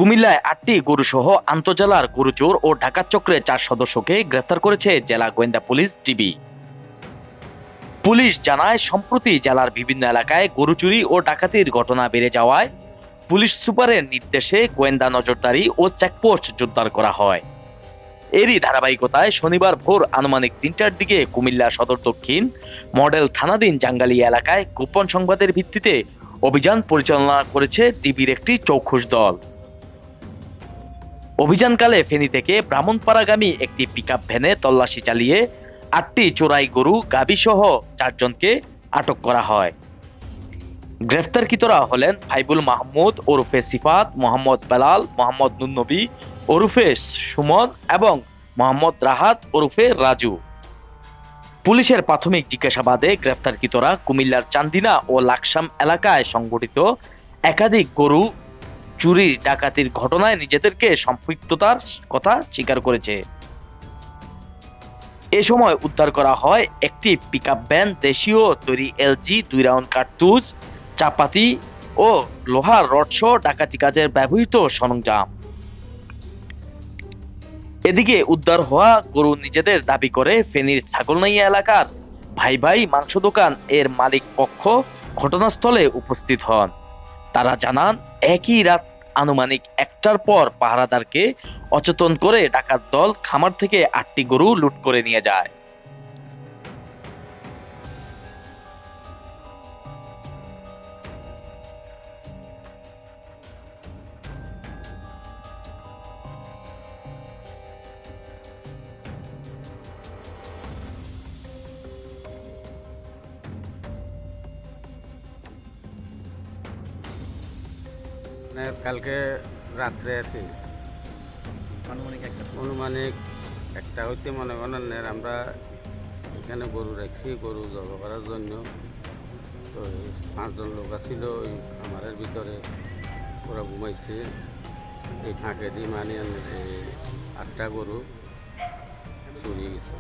কুমিল্লায় ৮টি গরুসহ আন্তজেলার গরু চোর ও ডাকাত চক্রের ৪ সদস্যকে গ্রেফতার করেছে জেলা গোয়েন্দা পুলিশ ডিবি। পুলিশ জানায়, সম্প্রতি জেলার বিভিন্ন এলাকায় গরু চুরি ও ডাকাতির ঘটনা বেড়ে যাওয়ায় পুলিশ সুপারের নির্দেশে গোয়েন্দা নজরদারি ও চেকপোস্ট জোরদার করা হয়। এরই ধারাবাহিকতায় শনিবার ভোর আনুমানিক ৩টার দিকে কুমিল্লা সদর দক্ষিণ মডেল থানাধীন জাঙ্গালী এলাকায় গোপন সংবাদের ভিত্তিতে অভিযান পরিচালনা করেছে ডিবির একটি চৌখুশ দল। অভিযানকালে ফেনী থেকে ব্রাহ্মণপাড়াগামী একটি পিকআপ ভ্যানে তল্লাশি চালিয়ে ৮টি চোরাই গরু গাভী সহ ৪ জনকে আটক করা হয়। গ্রেফতারকৃতরা হলেন ফাইবুল মাহমুদ ওরফে সিফাত, মোহাম্মদ বেলাল, মোহাম্মদ নুনবী ওরফে সুমন এবং মোহাম্মদ রাহাত ওরফে রাজু। পুলিশের প্রাথমিক জিজ্ঞাসাবাদে গ্রেফতারকৃতরা কুমিল্লার চান্দিনা ও লাকসাম এলাকায় সংঘটিত একাধিক গরু চুরি ডাকাতির ঘটনায় নিজেদেরকে সম্পৃক্ততার কথা স্বীকার করেছে। এ সময় উদ্ধার করা হয় একটি পিকআপ ভ্যান, দেশীয় তৈরি এলজি 2 রাউন্ড কার্তুজ, চাপাতি ও লোহার রডসহ ডাকাতি কাজের ব্যবহৃত সরঞ্জাম। এদিকে উদ্ধার হওয়া গরু নিজেদের দাবি করে ফেনীর ছাগলনাইয়া এলাকার ভাই ভাই মাংস দোকান এর মালিক পক্ষ ঘটনাস্থলে উপস্থিত হন। তারা জানান, একই রাত আনুমানিক ১টার পর পাহারাদারকে অচেতন করে ডাকাত দল খামার থেকে ৮টি গরু লুট করে নিয়ে যায়। কালকে রাত্রে আর কি অনুমানিক একটা হইতে মনে করেন আমরা এখানে গরু রাখছি, গরু জবা করার জন্য। তো 5 জন লোক আছিল ওই খামারের ভিতরে, ওরা ঘুমাইছে। এই ফাঁকে দিয়ে মানে এই 8টা গরু চুরি গেছে।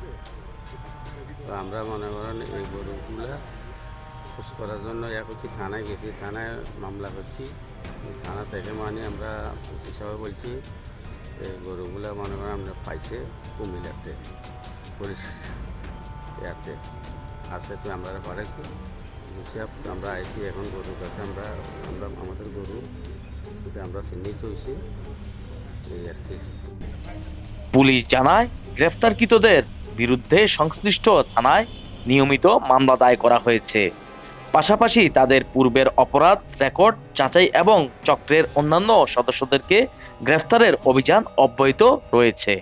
তো আমরা মনে করেন এই গরুগুলা খোঁজ করার জন্য করছি, থানায় গেছি, থানায় মামলা করছি। থানা থেকে মানে আমরা হিসাবে বলছি এই গরুগুলা মনে করেন আমরা পাইছে কুমিল্লাতে, পুলিশ ইয়াতে আছে। তো আমরা পাঠাইছি, আমরা আইছি এখন গরুর কাছে। আমরা আমাদের গরু আমরা চিহ্নিত হয়েছি, এই আর কি। পুলিশ জানায়, গ্রেফতারকৃতদের বিরুদ্ধে সংশ্লিষ্ট থানায় নিয়মিত মামলা দায়ের করা হয়েছে। পাশাপাশি তাদের পূর্বের অপরাধ রেকর্ড যাচাই এবং চক্রের অন্যান্য সদস্যদেরকে গ্রেফতারের অভিযান অব্যাহত রয়েছে।